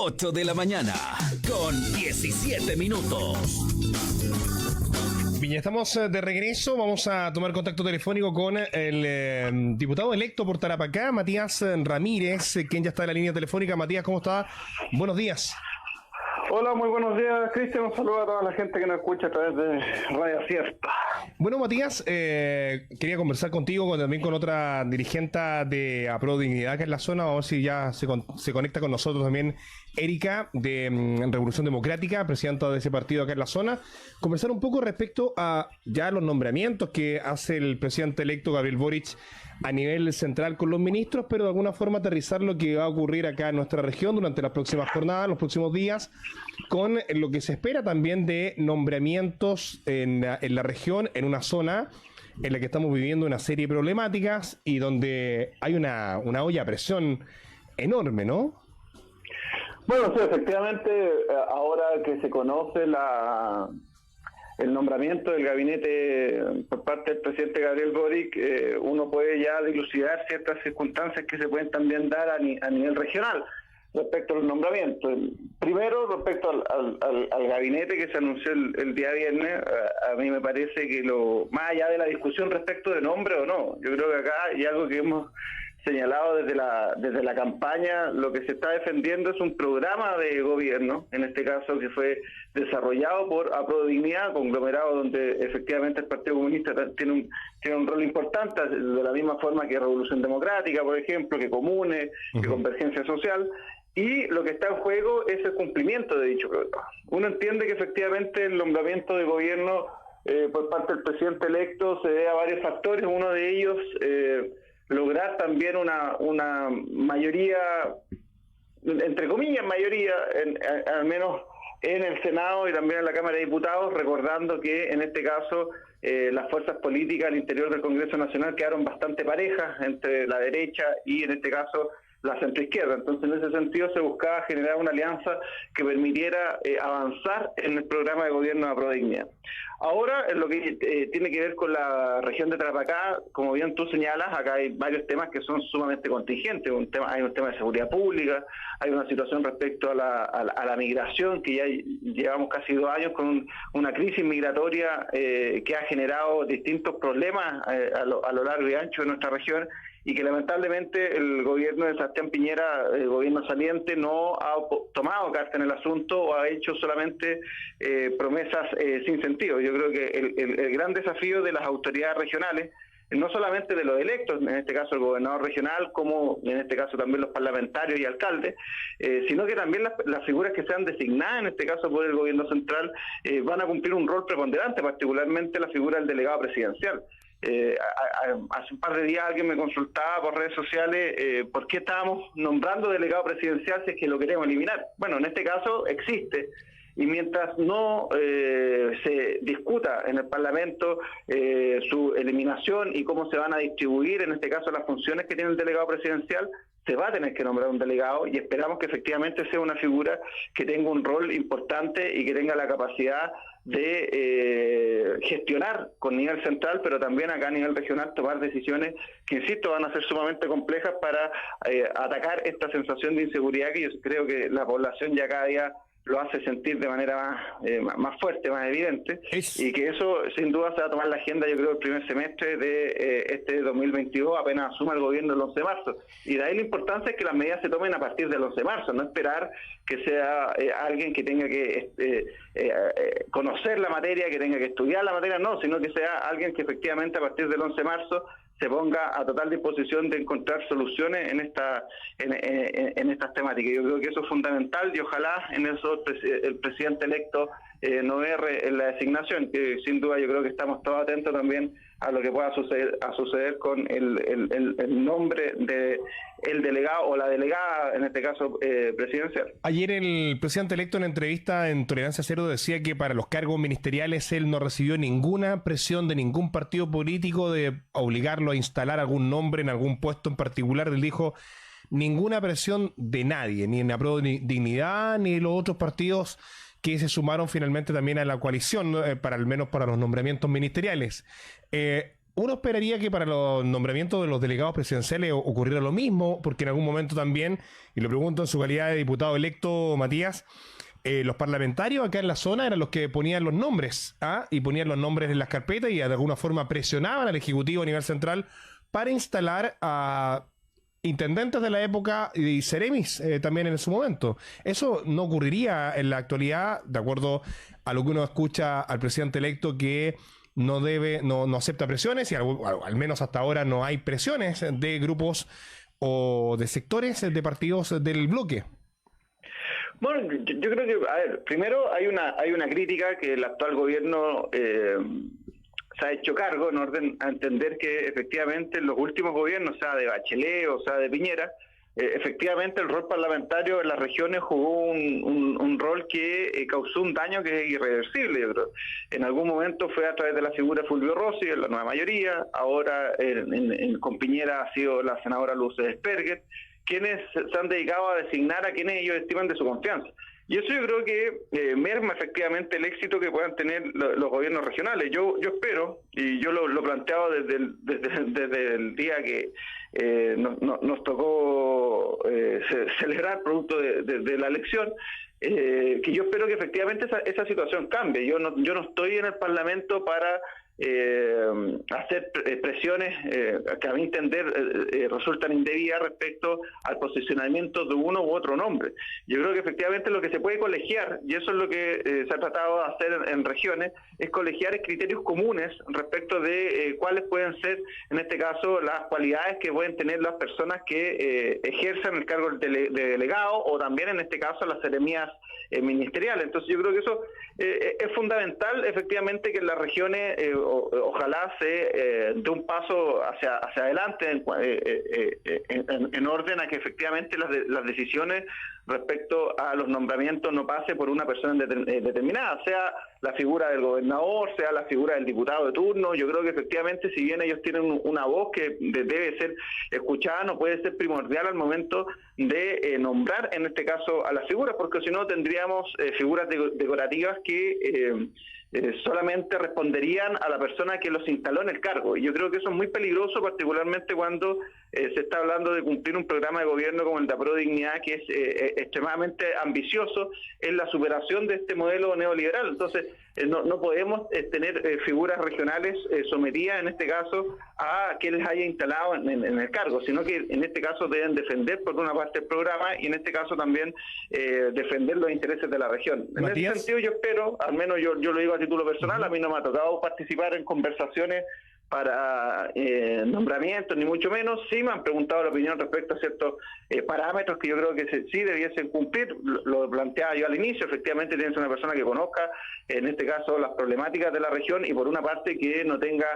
8 de la mañana, con 17 minutos. Bien, estamos de regreso. Vamos a tomar contacto telefónico con el diputado electo por Tarapacá, Matías Ramírez, quien ya está en la línea telefónica. Matías, ¿cómo está? Buenos días. Hola, muy buenos días, Cristian. Un saludo a toda la gente que nos escucha a través de Radio Acierta. Bueno, Matías, quería conversar contigo, también con otra dirigente de Apro Dignidad que es la zona. Vamos a ver si ya se conecta con nosotros también Erika, de Revolución Democrática, presidenta de ese partido acá en la zona. Conversar un poco respecto a ya los nombramientos que hace el presidente electo Gabriel Boric a nivel central con los ministros, pero de alguna forma aterrizar lo que va a ocurrir acá en nuestra región durante las próximas jornadas, los próximos días, con lo que se espera también de nombramientos en la región, en una zona en la que estamos viviendo una serie de problemáticas y donde hay una olla a presión enorme, ¿no? Bueno, sí, efectivamente, ahora que se conoce el nombramiento del gabinete por parte del presidente Gabriel Boric, uno puede ya dilucidar ciertas circunstancias que se pueden también dar a nivel regional respecto a los nombramientos. Primero, respecto al gabinete que se anunció el día viernes, a mí me parece que más allá de la discusión respecto de nombre o no, yo creo que acá hay algo que hemos señalado desde la campaña. Lo que se está defendiendo es un programa de gobierno, en este caso que fue desarrollado por Apro Dignidad, conglomerado donde efectivamente el Partido Comunista tiene un rol importante, de la misma forma que Revolución Democrática, por ejemplo, que Comune, que Convergencia Social. Y lo que está en juego es el cumplimiento de dicho programa. Uno entiende que efectivamente el nombramiento de gobierno por parte del presidente electo se debe a varios factores. Uno de ellos, lograr también una mayoría, entre comillas mayoría, al menos en el Senado y también en la Cámara de Diputados, recordando que en este caso las fuerzas políticas al interior del Congreso Nacional quedaron bastante parejas entre la derecha y en este caso la centroizquierda. Entonces, en ese sentido se buscaba generar una alianza que permitiera avanzar en el programa de gobierno de Apro Dignidad. Ahora, en lo que tiene que ver con la región de Tarapacá, como bien tú señalas, acá hay varios temas que son sumamente contingentes. Hay un tema de seguridad pública, hay una situación respecto a la migración, que ya llevamos casi 2 años con una crisis migratoria que ha generado distintos problemas a lo largo y ancho de nuestra región, y que lamentablemente el gobierno de Sebastián Piñera, el gobierno saliente, no ha tomado carta en el asunto o ha hecho solamente promesas sin sentido. Yo creo que el gran desafío de las autoridades regionales, no solamente de los electos, en este caso el gobernador regional, como en este caso también los parlamentarios y alcaldes, sino que también las figuras que sean designadas, en este caso por el gobierno central, van a cumplir un rol preponderante, particularmente la figura del delegado presidencial. Hace un par de días alguien me consultaba por redes sociales por qué estábamos nombrando delegado presidencial si es que lo queremos eliminar. Bueno, en este caso existe, y mientras no se discuta en el Parlamento su eliminación y cómo se van a distribuir, en este caso, las funciones que tiene el delegado presidencial, se va a tener que nombrar un delegado, y esperamos que efectivamente sea una figura que tenga un rol importante y que tenga la capacidad de gestionar con nivel central, pero también acá a nivel regional tomar decisiones que, insisto, van a ser sumamente complejas para atacar esta sensación de inseguridad que yo creo que la población ya cada día lo hace sentir de manera más fuerte, más evidente, y que eso sin duda se va a tomar la agenda, yo creo, el primer semestre de este 2022, apenas asuma el gobierno el 11 de marzo. Y de ahí la importancia es que las medidas se tomen a partir del 11 de marzo, no esperar que sea alguien que tenga que conocer la materia, que tenga que estudiar la materia, no, sino que sea alguien que efectivamente a partir del 11 de marzo se ponga a total disposición de encontrar soluciones en estas temáticas. Yo creo que eso es fundamental, y ojalá en eso el presidente electo no erre en la designación, que sin duda yo creo que estamos todos atentos también a lo que pueda suceder con el nombre de el delegado o la delegada, en este caso presidencial. Ayer el presidente electo en entrevista en Tolerancia Cero decía que para los cargos ministeriales él no recibió ninguna presión de ningún partido político de obligarlo a instalar algún nombre en algún puesto en particular. Él dijo ninguna presión de nadie, ni en Apro Dignidad, ni los otros partidos que se sumaron finalmente también a la coalición, al menos para los nombramientos ministeriales. uno esperaría que para los nombramientos de los delegados presidenciales ocurriera lo mismo, porque en algún momento también, y lo pregunto en su calidad de diputado electo, Matías, los parlamentarios acá en la zona eran los que ponían los nombres, ¿ah? Y ponían los nombres en las carpetas y de alguna forma presionaban al Ejecutivo a nivel central para instalar a intendentes de la época y seremis también en su momento. Eso no ocurriría en la actualidad, de acuerdo a lo que uno escucha al presidente electo, que no acepta presiones, y al menos hasta ahora no hay presiones de grupos o de sectores de partidos del bloque. Bueno, yo creo que, a ver, primero hay una crítica que el actual gobierno se ha hecho cargo en orden a entender que efectivamente en los últimos gobiernos, sea de Bachelet o sea de Piñera, efectivamente el rol parlamentario en las regiones jugó un rol que causó un daño que es irreversible, yo creo. En algún momento fue a través de la figura de Fulvio Rossi, en la nueva mayoría, ahora con Piñera ha sido la senadora Lourdes Esperget, quienes se han dedicado a designar a quienes ellos estiman de su confianza. Y eso yo creo que merma efectivamente el éxito que puedan tener los gobiernos regionales. Yo espero, y yo lo planteaba desde el día que nos tocó celebrar producto de la elección, que yo espero que efectivamente esa situación cambie. Yo no estoy en el Parlamento para hacer presiones que a mi entender resultan indebidas respecto al posicionamiento de uno u otro nombre. Yo creo que efectivamente lo que se puede colegiar, y eso es lo que se ha tratado de hacer en regiones, es colegiar criterios comunes respecto de cuáles pueden ser, en este caso, las cualidades que pueden tener las personas que ejerzan el cargo de delegado, o también en este caso las seremías ministeriales. Entonces yo creo que eso es fundamental, efectivamente, que en las regiones ojalá se dé un paso hacia adelante en orden a que efectivamente las decisiones respecto a los nombramientos no pase por una persona determinada, sea la figura del gobernador, sea la figura del diputado de turno. Yo creo que efectivamente, si bien ellos tienen una voz que debe ser escuchada, no puede ser primordial al momento de nombrar, en este caso, a las figuras, porque si no tendríamos figuras decorativas que solamente responderían a la persona que los instaló en el cargo. Y yo creo que eso es muy peligroso, particularmente cuando se está hablando de cumplir un programa de gobierno como el de Aprodignidad, que es extremadamente ambicioso en la superación de este modelo neoliberal. Entonces, no podemos tener figuras regionales sometidas, en este caso, a que les haya instalado en el cargo, sino que en este caso deben defender por una parte el programa y en este caso también defender los intereses de la región. Matías. En ese sentido yo espero, al menos yo lo digo a título personal, a mí no me ha tocado participar en conversaciones para nombramientos, ni mucho menos. Sí me han preguntado la opinión respecto a ciertos parámetros que yo creo que sí debiesen cumplir. Lo planteaba yo al inicio, efectivamente tienes una persona que conozca, en este caso, las problemáticas de la región y por una parte que no tenga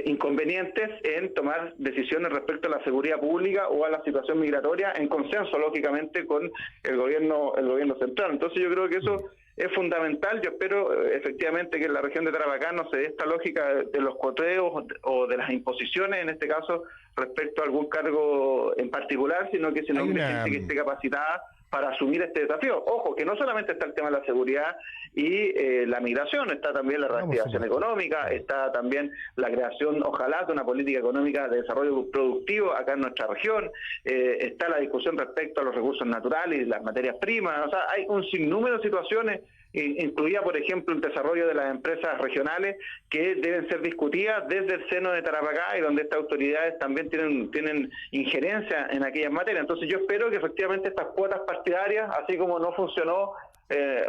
inconvenientes en tomar decisiones respecto a la seguridad pública o a la situación migratoria en consenso, lógicamente, con el gobierno central. Entonces yo creo que eso es fundamental. Yo espero efectivamente que en la región de Tarapacá no se dé esta lógica de los coteos o de las imposiciones, en este caso, respecto a algún cargo en particular, sino que se nombre gente que esté capacitada para asumir este desafío. Ojo, que no solamente está el tema de la seguridad y la migración, está también la reactivación económica, está también la creación, ojalá, de una política económica de desarrollo productivo acá en nuestra región, está la discusión respecto a los recursos naturales y las materias primas. O sea, hay un sinnúmero de situaciones, incluida, por ejemplo, el desarrollo de las empresas regionales, que deben ser discutidas desde el seno de Tarapacá y donde estas autoridades también tienen injerencia en aquellas materias. Entonces yo espero que efectivamente estas cuotas partidarias, así como no funcionó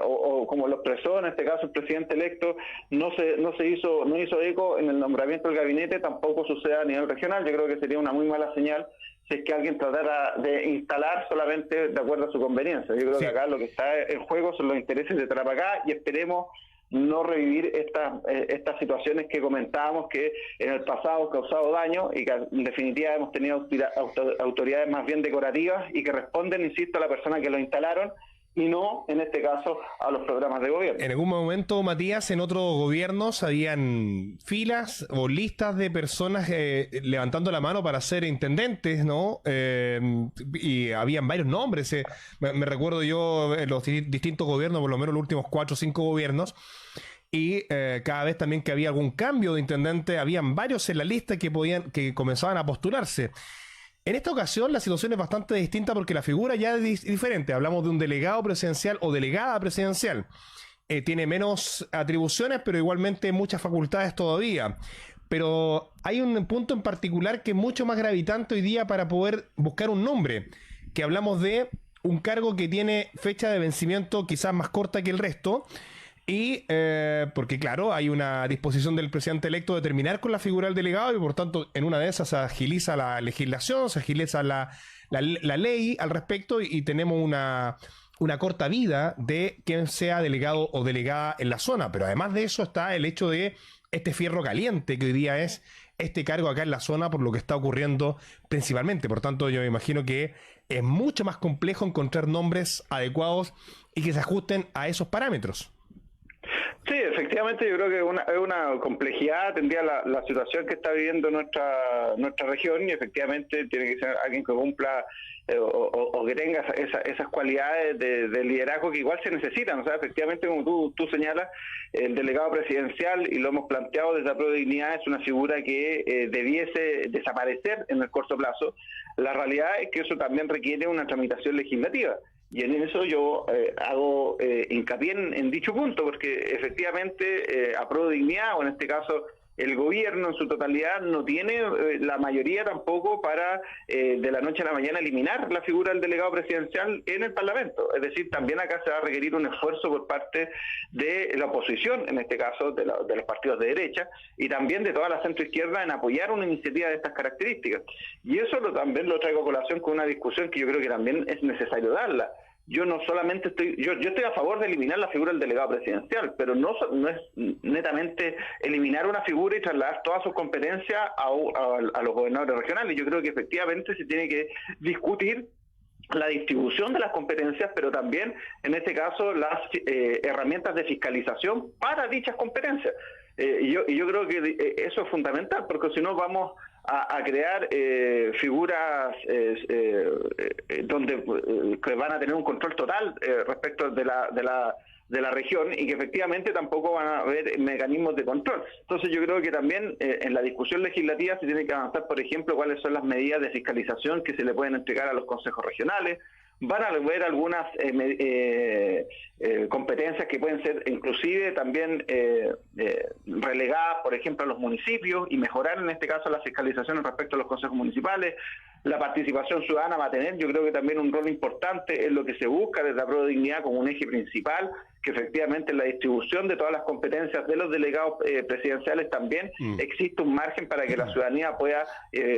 o como lo expresó en este caso el presidente electo, no hizo eco en el nombramiento del gabinete, tampoco suceda a nivel regional. Yo creo que sería una muy mala señal si es que alguien tratara de instalar solamente de acuerdo a su conveniencia. Yo creo que acá lo que está en juego son los intereses de Tarapacá y esperemos no revivir estas situaciones que comentábamos que en el pasado han causado daño y que en definitiva hemos tenido autoridades más bien decorativas y que responden, insisto, a la persona que lo instalaron y no, en este caso, a los programas de gobierno. En algún momento, Matías, en otros gobiernos habían filas o listas de personas levantando la mano para ser intendentes, ¿no? Y habían varios nombres. Me recuerdo yo en los distintos gobiernos, por lo menos los últimos 4 o 5 gobiernos, y cada vez también que había algún cambio de intendente, habían varios en la lista que comenzaban a postularse. En esta ocasión la situación es bastante distinta porque la figura ya es diferente. Hablamos de un delegado presidencial o delegada presidencial. Tiene menos atribuciones, pero igualmente muchas facultades todavía. Pero hay un punto en particular que es mucho más gravitante hoy día para poder buscar un nombre, que hablamos de un cargo que tiene fecha de vencimiento quizás más corta que el resto, y porque claro, hay una disposición del presidente electo de terminar con la figura del delegado y por tanto en una de esas se agiliza la legislación, se agiliza la ley al respecto y tenemos una corta vida de quien sea delegado o delegada en la zona. Pero además de eso está el hecho de este fierro caliente que hoy día es este cargo acá en la zona por lo que está ocurriendo principalmente. Por tanto, yo me imagino que es mucho más complejo encontrar nombres adecuados y que se ajusten a esos parámetros. Sí, efectivamente yo creo que es una complejidad, tendría la situación que está viviendo nuestra región, y efectivamente tiene que ser alguien que cumpla o que tenga esas cualidades de liderazgo que igual se necesitan. O sea, efectivamente, como tú señalas, el delegado presidencial, y lo hemos planteado desde Apro Dignidad, es una figura que debiese desaparecer en el corto plazo. La realidad es que eso también requiere una tramitación legislativa. Y en eso yo hago hincapié en dicho punto, porque efectivamente Apro Dignidad, o en este caso el gobierno en su totalidad, no tiene la mayoría tampoco para de la noche a la mañana eliminar la figura del delegado presidencial en el Parlamento. Es decir, también acá se va a requerir un esfuerzo por parte de la oposición, en este caso de los partidos de derecha, y también de toda la centroizquierda en apoyar una iniciativa de estas características. Y eso también lo traigo a colación con una discusión que yo creo que también es necesario darla. Yo no solamente yo estoy a favor de eliminar la figura del delegado presidencial, pero no es netamente eliminar una figura y trasladar todas sus competencias a los gobernadores regionales. Yo creo que efectivamente se tiene que discutir la distribución de las competencias, pero también, en este caso, las herramientas de fiscalización para dichas competencias. Y yo creo que eso es fundamental, porque si no vamos a crear figuras que van a tener un control total respecto de la región, y que efectivamente tampoco van a haber mecanismos de control. Entonces yo creo que también en la discusión legislativa se tiene que avanzar, por ejemplo, cuáles son las medidas de fiscalización que se le pueden entregar a los consejos regionales. Van a haber algunas competencias que pueden ser inclusive también relegadas, por ejemplo, a los municipios, y mejorar en este caso la fiscalización respecto a los consejos municipales. La participación ciudadana va a tener, yo creo que también un rol importante en lo que se busca desde la Apro Dignidad como un eje principal, que efectivamente en la distribución de todas las competencias de los delegados presidenciales también existe un margen para que la ciudadanía pueda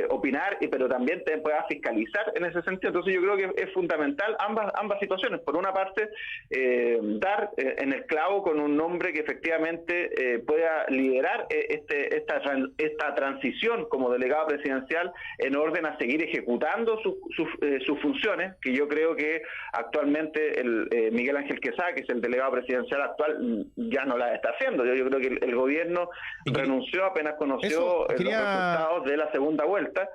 opinar, pero también pueda fiscalizar en ese sentido. Entonces yo creo que es fundamental ambas situaciones. Por una parte, dar en el clavo con un nombre que efectivamente pueda liderar esta transición como delegado presidencial en orden a seguir ejecutando sus funciones, que yo creo que actualmente Miguel Ángel Quesada, que es el delegado presidencial actual, ya no la está haciendo. Yo creo que el gobierno renunció apenas conoció los resultados de la segunda vuelta,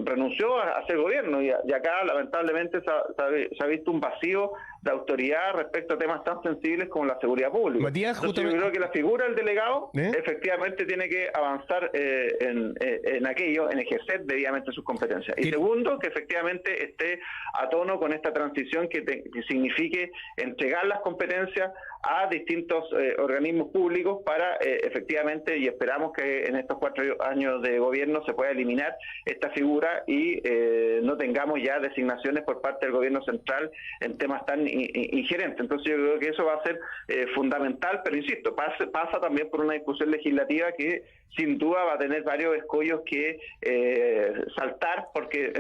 renunció a ser gobierno, y acá lamentablemente se ha visto un vacío de autoridad respecto a temas tan sensibles como la seguridad pública. Matías, entonces, yo creo que la figura del delegado efectivamente tiene que avanzar en aquello, en ejercer debidamente sus competencias. Y segundo, que efectivamente esté a tono con esta transición que signifique entregar las competencias a distintos organismos públicos para efectivamente, y esperamos que en estos 4 años de gobierno se pueda eliminar esta figura y no tengamos ya designaciones por parte del gobierno central en temas tan ingerentes. Entonces yo creo que eso va a ser fundamental, pero insisto, pasa también por una discusión legislativa que sin duda va a tener varios escollos que saltar, porque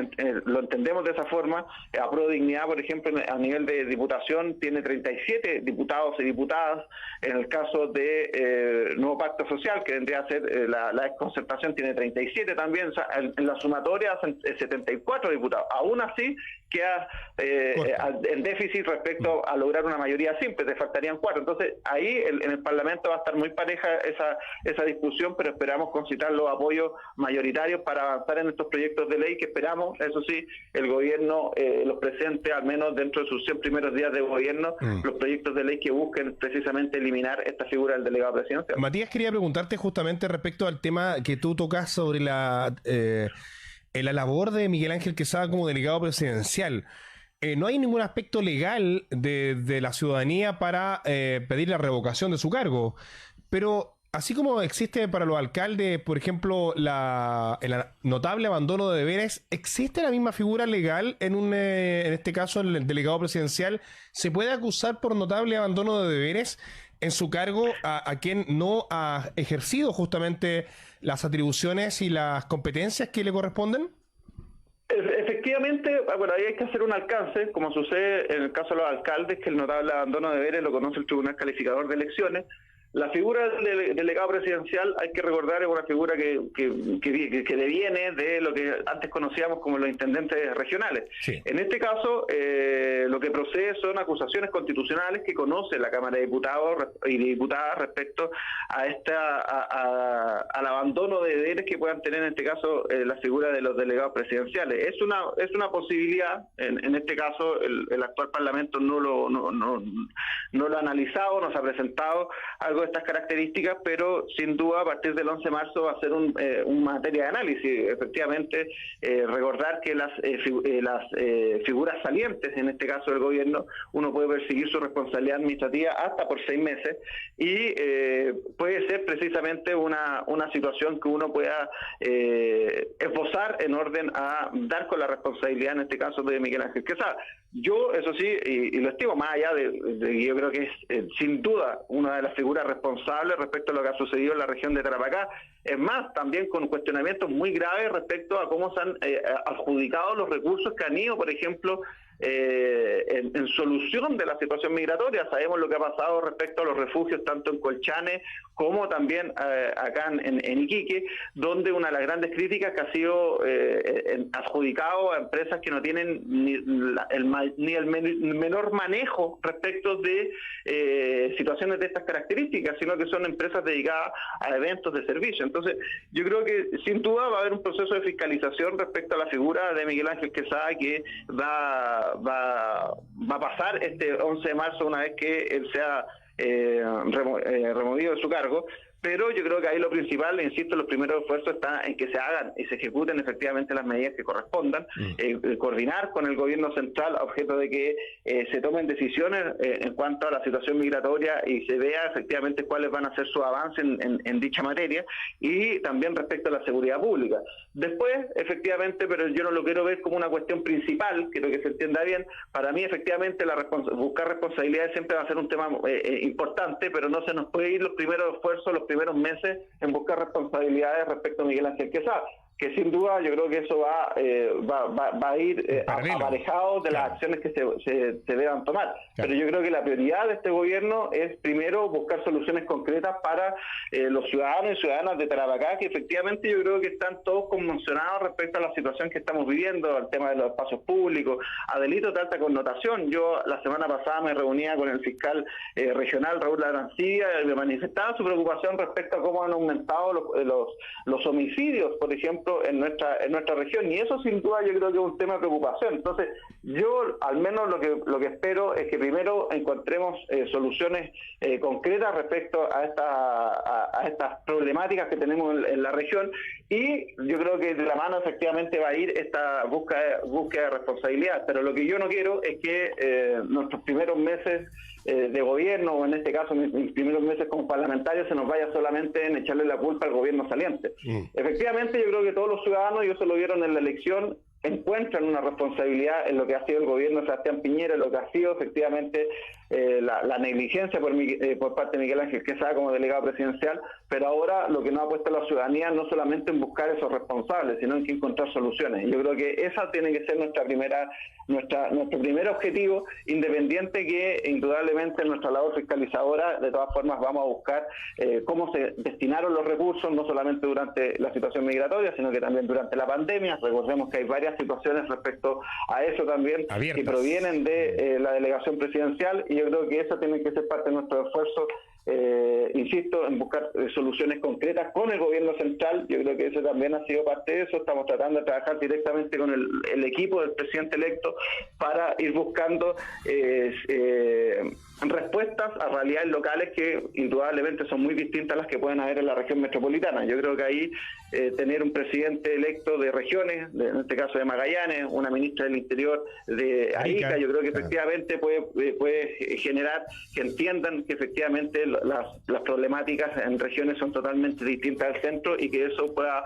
lo entendemos de esa forma. Apro Dignidad, por ejemplo, a nivel de diputación tiene 37 diputados y diputadas. En el caso de Nuevo Pacto Social, que vendría a ser la exconcertación, tiene 37 también. O sea, en la sumatoria hacen 74 diputados. Aún así quedas en déficit respecto a lograr una mayoría simple, te faltarían 4. Entonces ahí en el Parlamento va a estar muy pareja esa discusión, pero esperamos concitar los apoyos mayoritarios para avanzar en estos proyectos de ley que esperamos, eso sí, el gobierno los presente al menos dentro de sus 100 primeros días de gobierno, los proyectos de ley que busquen precisamente eliminar esta figura del delegado presidencial. Matías, quería preguntarte justamente respecto al tema que tú tocas sobre la labor de Miguel Ángel Quesada como delegado presidencial. No hay ningún aspecto legal de la ciudadanía para pedir la revocación de su cargo, pero así como existe para los alcaldes, por ejemplo, el notable abandono de deberes, ¿existe la misma figura legal en este caso el delegado presidencial? ¿Se puede acusar por notable abandono de deberes en su cargo a quien no ha ejercido justamente las atribuciones y las competencias que le corresponden? Efectivamente, bueno, ahí hay que hacer un alcance, como sucede en el caso de los alcaldes, que el notable abandono de deberes lo conoce el Tribunal Calificador de Elecciones. La figura del delegado presidencial, hay que recordar, es una figura que deviene de lo que antes conocíamos como los intendentes regionales. Sí. En este caso, lo que procede son acusaciones constitucionales que conoce la Cámara de Diputados y Diputadas respecto al abandono de deberes que puedan tener en este caso la figura de los delegados presidenciales. Es una posibilidad, en este caso el actual Parlamento no lo ha analizado, no se ha presentado algo de estas características, pero sin duda a partir del 11 de marzo va a ser una materia de análisis. Efectivamente, recordar que las figuras salientes, en este caso del gobierno, uno puede perseguir su responsabilidad administrativa hasta por 6 meses y puede ser precisamente una situación que uno pueda esbozar en orden a dar con la responsabilidad, en este caso de Miguel Ángel Quesada. Yo, eso sí, y lo estimo, más allá de yo creo que es sin duda una de las figuras responsables respecto a lo que ha sucedido en la región de Tarapacá. Es más, también con cuestionamientos muy graves respecto a cómo se han adjudicado los recursos que han ido, por ejemplo, en solución de la situación migratoria. Sabemos lo que ha pasado respecto a los refugios tanto en Colchane como también acá en Iquique, donde una de las grandes críticas que ha sido adjudicado a empresas que no tienen ni el menor manejo respecto de situaciones de estas características, sino que son empresas dedicadas a eventos de servicio. Entonces, yo creo que sin duda va a haber un proceso de fiscalización respecto a la figura de Miguel Ángel Quesada que va a pasar este 11 de marzo una vez que él sea removido de su cargo. Pero yo creo que ahí lo principal, insisto, los primeros esfuerzos están en que se hagan y se ejecuten efectivamente las medidas que correspondan, coordinar con el gobierno central a objeto de que se tomen decisiones en cuanto a la situación migratoria y se vea efectivamente cuáles van a ser sus avances en dicha materia, y también respecto a la seguridad pública. Después, efectivamente, pero yo no lo quiero ver como una cuestión principal, quiero que se entienda bien, para mí efectivamente buscar responsabilidades siempre va a ser un tema importante, pero no se nos puede ir los primeros esfuerzos, los primeros meses en buscar responsabilidades respecto a Miguel Ángel Quesada, que sin duda yo creo que eso va a ir aparejado de las acciones que se deban tomar. Pero yo creo que la prioridad de este gobierno es primero buscar soluciones concretas para los ciudadanos y ciudadanas de Tarapacá, que efectivamente yo creo que están todos conmocionados respecto a la situación que estamos viviendo, al tema de los espacios públicos, a delitos de alta connotación. Yo la semana pasada me reunía con el fiscal regional Raúl Arancibia y me manifestaba su preocupación respecto a cómo han aumentado los homicidios, por ejemplo, en nuestra región, y eso sin duda yo creo que es un tema de preocupación. Entonces yo al menos lo que espero es que primero encontremos soluciones concretas respecto a estas problemáticas que tenemos en la región, y yo creo que de la mano efectivamente va a ir esta búsqueda de responsabilidad. Pero lo que yo no quiero es que nuestros primeros meses de gobierno, o en este caso mis primeros meses como parlamentario, se nos vaya solamente en echarle la culpa al gobierno saliente. Efectivamente, yo creo que todos los ciudadanos, y eso lo vieron en la elección, encuentran una responsabilidad en lo que ha sido el gobierno de Sebastián Piñera, en lo que ha sido efectivamente la negligencia por parte de Miguel Ángel Quesada como delegado presidencial, pero ahora lo que nos ha puesto la ciudadanía no solamente en buscar esos responsables, sino en que encontrar soluciones. Y yo creo que esa tiene que ser nuestro primer objetivo, independiente que indudablemente en nuestra labor fiscalizadora, de todas formas vamos a buscar cómo se destinaron los recursos, no solamente durante la situación migratoria, sino que también durante la pandemia. Recordemos que hay varias situaciones respecto a eso también abiertas, que provienen de la delegación presidencial, y yo creo que eso tiene que ser parte de nuestro esfuerzo, insisto, en buscar soluciones concretas con el gobierno central. Yo creo que eso también ha sido parte de eso. Estamos tratando de trabajar directamente con el equipo del presidente electo para ir buscando respuestas a realidades locales que indudablemente son muy distintas a las que pueden haber en la región metropolitana. Yo creo que ahí tener un presidente electo de regiones, en este caso de Magallanes, una ministra del Interior de Arica, yo creo que efectivamente puede generar que entiendan que efectivamente las problemáticas en regiones son totalmente distintas al centro, y que eso pueda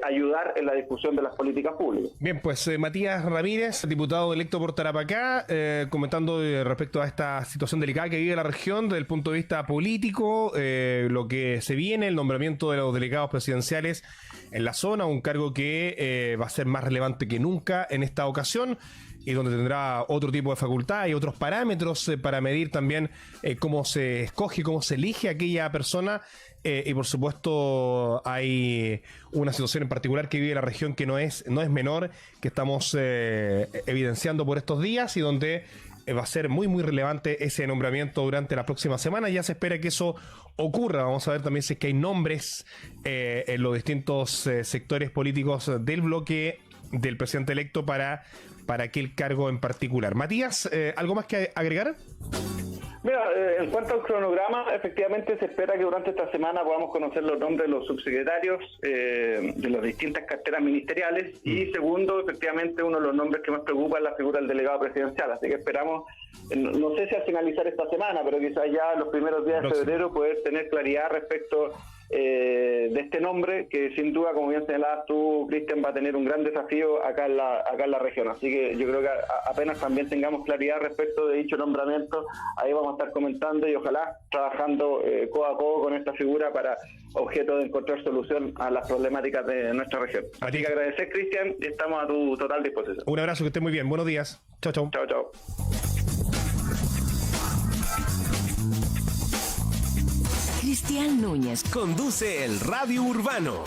ayudar en la discusión de las políticas públicas. Bien, pues Matías Ramírez, diputado electo por Tarapacá, comentando respecto a esta situación delicada que vive la región desde el punto de vista político, lo que se viene, el nombramiento de los delegados presidenciales en la zona, un cargo que va a ser más relevante que nunca en esta ocasión, y donde tendrá otro tipo de facultad y otros parámetros para medir también cómo se escoge, cómo se elige a aquella persona. Y por supuesto hay una situación en particular que vive la región que no es menor, que estamos evidenciando por estos días, y donde va a ser muy muy relevante ese nombramiento durante la próxima semana. Ya se espera que eso ocurra. Vamos a ver también si es que hay nombres en los distintos sectores políticos del bloque del presidente electo para aquel cargo en particular. Matías, ¿algo más que agregar? Mira, en cuanto al cronograma, efectivamente se espera que durante esta semana podamos conocer los nombres de los subsecretarios de las distintas carteras ministeriales, y segundo, efectivamente uno de los nombres que más preocupa es la figura del delegado presidencial, así que esperamos, no sé si al finalizar esta semana, pero quizás ya en los primeros días de febrero poder tener claridad respecto de este nombre, que sin duda, como bien señalabas tú, Cristian, va a tener un gran desafío acá en la región. Así que yo creo que apenas también tengamos claridad respecto de dicho nombramiento, ahí vamos a estar comentando y ojalá trabajando codo a codo con esta figura para objeto de encontrar solución a las problemáticas de nuestra región. Así que agradecer, Cristian, y estamos a tu total disposición. Un abrazo, que estés muy bien. Buenos días. Chao, chao. Chao, chao. Cristian Núñez conduce el Radio Urbano.